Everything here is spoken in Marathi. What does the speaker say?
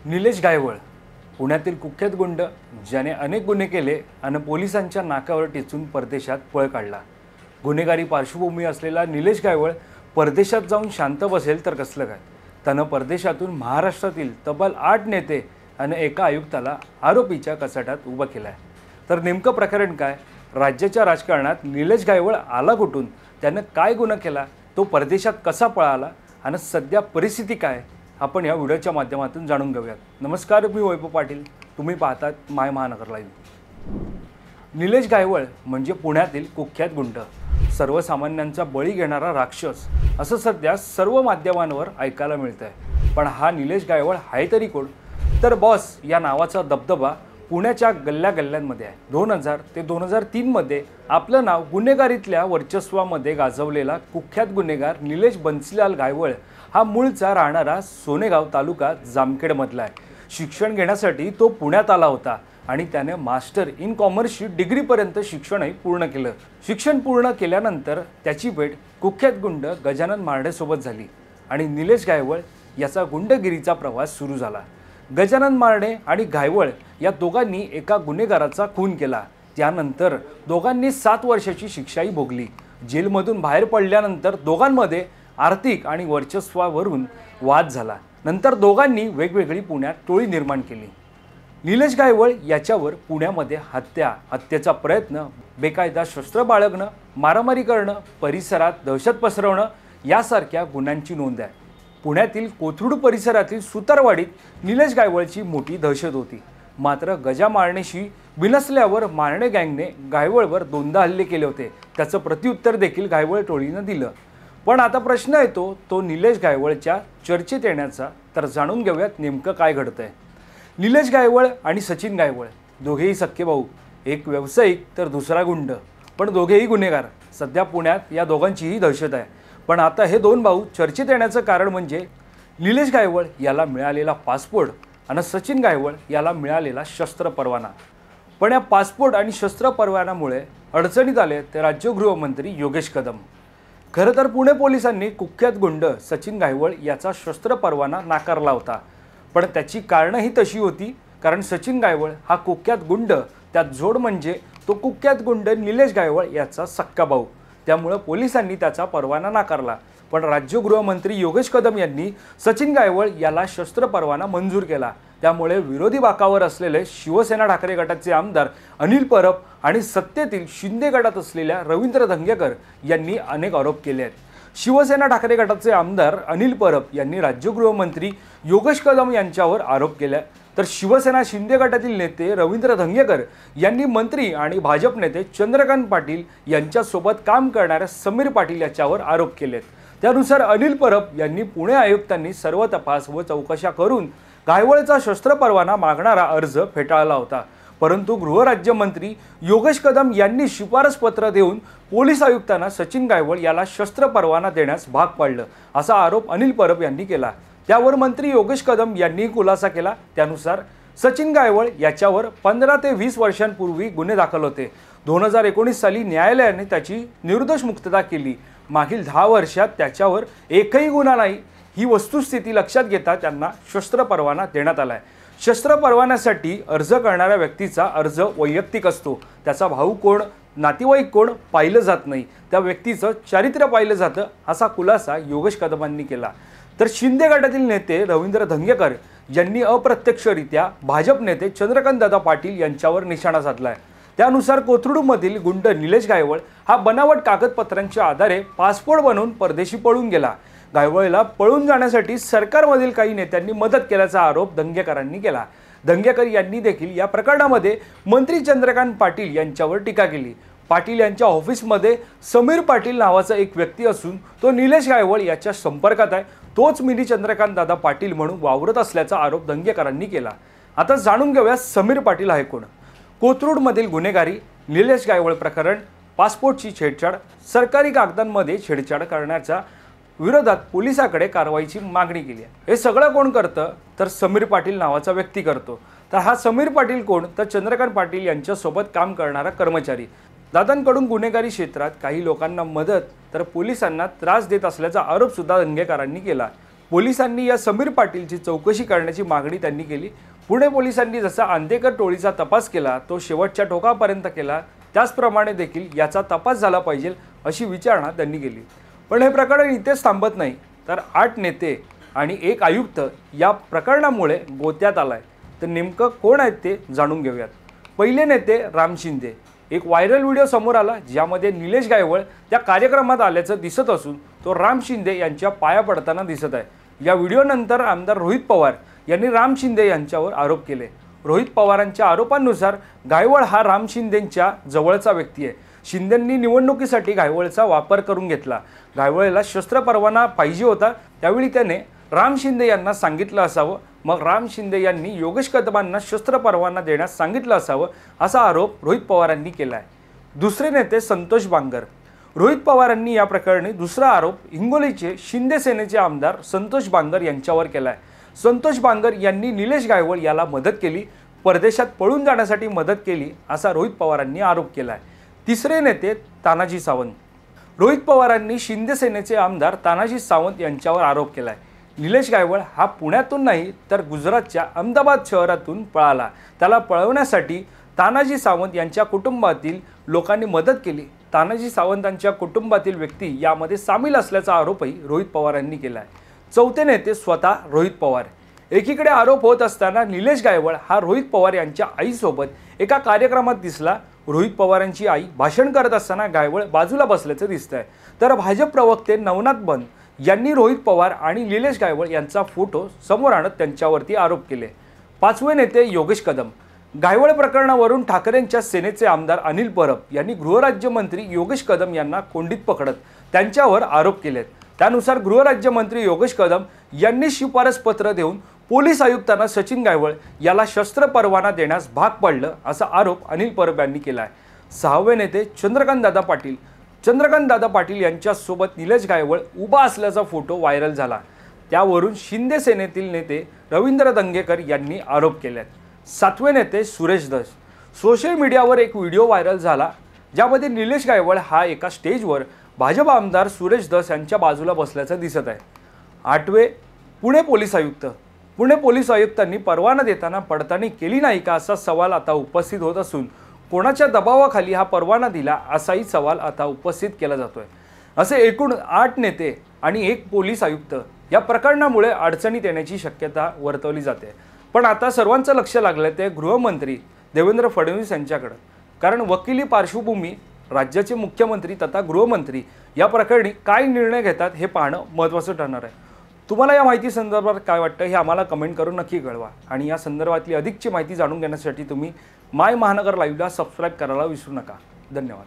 निलेश गायवळ पुण्यातील कुख्यात गुंड ज्याने अनेक गुन्हे केले आणि पोलिसांच्या नाकावर टिचून परदेशात पळ काढला। गुन्हेगारी पार्श्वभूमी असलेला निलेश गायवळ परदेशात जाऊन शांत बसेल तर कसलं काय। त्यानं परदेशातून महाराष्ट्रातील तब्बल 8 नेते आणि एका आयुक्ताला आरोपीच्या कचाट्यात उभं केलं आहे। तर नेमकं प्रकरण काय, राज्याच्या राजकारणात निलेश गायवळ आला कुठून, त्यानं काय गुन्हा केला, तो परदेशात कसा पळाला आणि सध्या परिस्थिती काय, आपण या व्हिडिओच्या माध्यमातून जाणून घेऊयात। नमस्कार, मी वैभव पाटील, तुम्ही पाहतात माय महानगर लाईव्ह। निलेश गायवळ म्हणजे पुण्यातील कुख्यात गुंड, सर्वसामान्यांचा बळी घेणारा राक्षस असं सध्या सर्व माध्यमांवर ऐकायला मिळतंय। पण हा निलेश गायवळ आहे तरी कोण, तर बॉस या नावाचा दबदबा पुण्याच्या गल्ल्या गल्ल्यांमध्ये आहे। 2000 ते 2003 मध्ये आपलं नाव गुन्हेगारीतल्या वर्चस्वामध्ये गाजवलेला कुख्यात गुन्हेगार निलेश बन्सीलाल गायवळ हा मूळचा राहणारा सोनेगाव तालुका जामखेडमधला आहे। शिक्षण घेण्यासाठी तो पुण्यात आला होता आणि त्याने मास्टर इन कॉमर्सची डिग्रीपर्यंत शिक्षणही पूर्ण केलं। शिक्षण पूर्ण केल्यानंतर त्याची भेट कुख्यात गुंड गजानन मारडेसोबत झाली आणि निलेश गायवळ याचा गुंडगिरीचा प्रवास सुरू झाला। गजानन मारडे आणि गायवळ या दोघांनी एका गुन्हेगाराचा खून केला। त्यानंतर दोघांनी 7 वर्षाची शिक्षाही भोगली। जेलमधून बाहेर पडल्यानंतर दोघांमध्ये आर्थिक आणि वर्चस्वावरून वाद झाला। नंतर दोघांनी वेगवेगळी पुण्यात टोळी निर्माण केली। निलेश गायवळ याच्यावर पुण्यामध्ये हत्येचा प्रयत्न, बेकायदा शस्त्र बाळगणं, मारामारी करणं, परिसरात दहशत पसरवणं यासारख्या गुन्ह्यांची नोंद आहे। पुण्यातील कोथरूड परिसरातील सुतारवाडीत निलेश गायवळची मोठी दहशत होती। मात्र गजा मारणेशी बिनसल्यावर मारणे गँगने गायवळवर 2दा हल्ले केले होते। त्याचं प्रत्युत्तर देखील गायवळ टोळीनं दिलं। पण आता प्रश्न येतो तो निलेश गायवळच्या चर्चेत येण्याचा। तर जाणून घेऊयात नेमकं काय घडतंय। निलेश गायवळ आणि सचिन गायवळ दोघेही सख्खे भाऊ, एक व्यावसायिक तर दुसरा गुंड, पण दोघेही गुन्हेगार। सध्या पुण्यात या दोघांचीही दहशत आहे। पण आता हे 2 भाऊ चर्चेत येण्याचं कारण म्हणजे निलेश गायवळ याला मिळालेला पासपोर्ट आणि सचिन गायवळ याला मिळालेला शस्त्र परवाना। पण या पासपोर्ट आणि शस्त्र परवान्यामुळे अडचणीत आले ते राज्य गृहमंत्री योगेश कदम। खरं तर पुणे पोलिसांनी कुख्यात गुंड सचिन गायवळ याचा शस्त्र परवाना नाकारला होता, पण त्याची कारणंही तशी होती। कारण सचिन गायवळ हा कुख्यात गुंड, त्यात जोड म्हणजे तो कुख्यात गुंड निलेश गायवळ याचा सक्का भाऊ, त्यामुळे पोलिसांनी त्याचा परवाना नाकारला। पण राज्य गृहमंत्री योगेश कदम यांनी सचिन गायवळ याला शस्त्र परवाना मंजूर केला। त्यामुळे विरोधी बाकावर असलेले शिवसेना ठाकरे गटाचे आमदार अनिल परब आणि सत्तेतील शिंदे गटात असलेल्या रवींद्र धंगेकर यांनी अनेक आरोप केले आहेत। शिवसेना ठाकरे गटाचे आमदार अनिल परब यांनी राज्य गृहमंत्री योगेश कदम यांच्यावर आरोप केले, तर शिवसेना शिंदे गटातील नेते रवींद्र धंगेकर यांनी मंत्री आणि भाजप नेते चंद्रकांत पाटील यांच्यासोबत काम करणाऱ्या समीर पाटील याच्यावर आरोप केलेत। त्यानुसार अनिल परब यांनी पुणे आयुक्तांनी सर्व तपास व चौकशा करून गायवळचा शस्त्र परवाना मागणारा अर्ज फेटाळला होता। परंतु गृहराज्यमंत्री योगेश कदम यांनी शिफारस पत्र देऊन पोलीस आयुक्तांना सचिन गायवळ याला शस्त्र परवाना देण्यास भाग पाडलं, असा आरोप अनिल परब यांनी केला। त्यावर मंत्री योगेश कदम यांनी खुलासा केला। त्यानुसार सचिन गायवळ याच्यावर 15 ते 20 वर्षांपूर्वी गुन्हे दाखल होते। 2019 साली न्यायालयाने त्याची निर्दोष मुक्तता केली। मागील 10 वर्षात त्याच्यावर एकही गुन्हा नाही। ही वस्तुस्थिती लक्षात घेता त्यांना शस्त्र परवाना देण्यात आलाय। शस्त्र परवान्यासाठी अर्ज करणाऱ्या व्यक्तीचा अर्ज वैयक्तिक असतो। त्याचा भाऊ कोण, नातेवाईक कोण पाहिलं जात नाही, त्या व्यक्तीचं चारित्र्य पाहिलं जातं, असा खुलासा योगेश कदमांनी केला। तर शिंदे गटातील नेते रवींद्र धंगेकर यांनी अप्रत्यक्षरित्या भाजप नेते चंद्रकांत दादा पाटील यांच्यावर निशाणा साधलाय। त्यानुसार कोथरूडमधील गुंड निलेश गायवळ हा बनावट कागदपत्रांच्या आधारे पासपोर्ट बनवून परदेशी पळून गेला। गायवळला पळून जाण्यासाठी सरकारमधील काही नेत्यांनी मदत केल्याचा आरोप धंगेकरांनी केला। धंगेकर यांनी देखील या प्रकरणामध्ये मंत्री चंद्रकांत पाटील यांच्यावर टीका केली। पाटील यांच्या ऑफिसमध्ये समीर पाटील नावाचा एक व्यक्ती असून तो निलेश गायवळ याच्या संपर्कात आहे। तोच मिनी चंद्रकांत दादा पाटील म्हणून वावरत असल्याचा आरोप धंगेकरांनी केला। आता जाणून घेऊया समीर पाटील आहे कोण। कोथरूडमधील गुन्हेगारी, निलेश गायवळ प्रकरण, पासपोर्टची छेडछाड, सरकारी कागदांमध्ये छेडछाड करण्याच्या विरोधात पोलिसांकडे कारवाईची मागणी केली आहे। हे सगळं कोण करतं, तर समीर पाटील नावाचा व्यक्ती करतो। तर हा समीर पाटील कोण, तर चंद्रकांत पाटील यांच्यासोबत काम करणारा कर्मचारी। दादांकडून गुन्हेगारी क्षेत्रात काही लोकांना मदत तर पोलिसांना त्रास देत असल्याचा आरोप सुद्धा धंगेकरांनी केला। पोलिसांनी या समीर पाटीलची चौकशी करण्याची मागणी त्यांनी केली। पुणे पोलिसांनी जसा अंधेकर टोळीचा तपास केला तो शेवटच्या टोकापर्यंत केला, त्याचप्रमाणे देखील याचा तपास झाला पाहिजे अशी विचारणा त्यांनी केली। पण हे प्रकरण इथेच थांबत नाही, तर 8 नेते आणि 1 आयुक्त या प्रकरणामुळे गोत्यात आलाय। तर नेमकं कोण आहेत ते जाणून घेऊयात। पहिले नेते राम शिंदे। एक व्हायरल व्हिडिओ समोर आला ज्यामध्ये निलेश गायवळ त्या कार्यक्रमात आल्याचं दिसत असून तो राम शिंदे यांच्या पाया पडताना दिसत आहे। या व्हिडिओनंतर आमदार रोहित पवार यांनी राम शिंदे यांच्यावर आरोप केले। रोहित पवारांच्या आरोपांनुसार गायवळ हा राम शिंदेंच्या जवळचा व्यक्ती आहे। शिंदेंनी निवडणुकीसाठी गायवळचा वापर करून घेतला। गायवळला शस्त्र परवाना पाहिजे होता, त्यावेळी त्याने राम शिंदे यांना सांगितलं असावं, मग राम शिंदे यांनी योगेश कदमांना शस्त्र परवाना देण्यास सांगितलं असावं, असा आरोप रोहित पवारांनी केला आहे। दुसरे नेते संतोष बांगर। रोहित पवारांनी या प्रकरणी दुसरा आरोप हिंगोलीचे शिंदे सेनेचे आमदार संतोष बांगर यांच्यावर केला आहे। संतोष बांगर यांनी निलेश गायवळ याला मदत केली, परदेशात पळून जाण्यासाठी मदत केली, असा रोहित पवारांनी आरोप केला आहे। तिसरे नेते तानाजी सावंत। रोहित पवारांनी शिंदे सेनेचे आमदार तानाजी सावंत यांच्यावर आरोप केला आहे। निलेश गायवळ हा पुण्यातून नाही तर गुजरातच्या अहमदाबाद शहरातून पळाला। त्याला पळवण्यासाठी तानाजी सावंत यांच्या कुटुंबातील लोकांनी मदत केली। तानाजी सावंतांच्या कुटुंबातील व्यक्ती यामध्ये सामील असल्याचा आरोपही रोहित पवारांनी केला आहे। चौथे नेते स्वतः रोहित पवार। एकीकडे आरोप होत असताना निलेश गायवळ हा रोहित पवार यांच्या आईसोबत एका कार्यक्रमात दिसला। रोहित पवारांची आई भाषण करत असताना गायवळ बाजूला बसल्याचं दिसतंय। तर भाजप प्रवक्ते नवनाथ बन यांनी रोहित पवार आणि निलेश गायवळ यांचा फोटो समोर आणत त्यांच्यावरती आरोप केले। पाचवे नेते योगेश कदम। गायवळ प्रकरणावरून ठाकरेंच्या सेनेचे आमदार अनिल परब यांनी गृहराज्यमंत्री योगेश कदम यांना कोंडीत पकडत त्यांच्यावर आरोप केलेत। त्यानुसार गृहराज्यमंत्री योगेश कदम यांनी शिफारस पत्र देऊन पोलीस आयुक्तांना सचिन गायवळ याला शस्त्र परवाना देण्यास भाग पाडलं, असा आरोप अनिल परब यांनी केला आहे। सहावे नेते चंद्रकांतदादा पाटील। चंद्रकांतदादा पाटील यांच्यासोबत निलेश गायवळ उभा असल्याचा फोटो व्हायरल झाला, त्यावरून शिंदे सेनेतील नेते रवींद्र दंगेकर यांनी आरोप केले आहेत। सातवे नेते सुरेश धस। सोशल मीडियावर एक व्हिडिओ व्हायरल झाला ज्यामध्ये निलेश गायवळ हा एका स्टेजवर भाजप आमदार सुरेश धस यांच्या बाजूला बसल्याचं दिसत आहे। आठवे पुणे पोलीस आयुक्त। पुणे पोलीस आयुक्तांनी परवाना देताना पडताळणी केली नाही का, असा सवाल आता उपस्थित होत असून कोणाच्या दबावाखाली हा परवाना दिला, असाही सवाल आता उपस्थित केला जातोय। असे एकूण 8 नेते आणि 1 पोलीस आयुक्त या प्रकरणामुळे अडचणीत येण्याची शक्यता वर्तवली जाते। पण आता सर्वांचं लक्ष लागलं ते गृहमंत्री देवेंद्र फडणवीस यांच्याकडे, कारण वकिली पार्श्वभूमी राज्याचे मुख्यमंत्री तथा गृहमंत्री या प्रकरणी काय निर्णय घेतात हे पाहणं महत्त्वाचं ठरणार आहे। तुम्हाला या माहिती संदर्भात काय वाटतं हे आम्हाला कमेंट करून नक्की कळवा आणि या संदर्भातली अधिकची माहिती जाणून घेण्यासाठी तुम्ही माय महानगर लाईव्हला सबस्क्राईब करायला विसरू नका। धन्यवाद।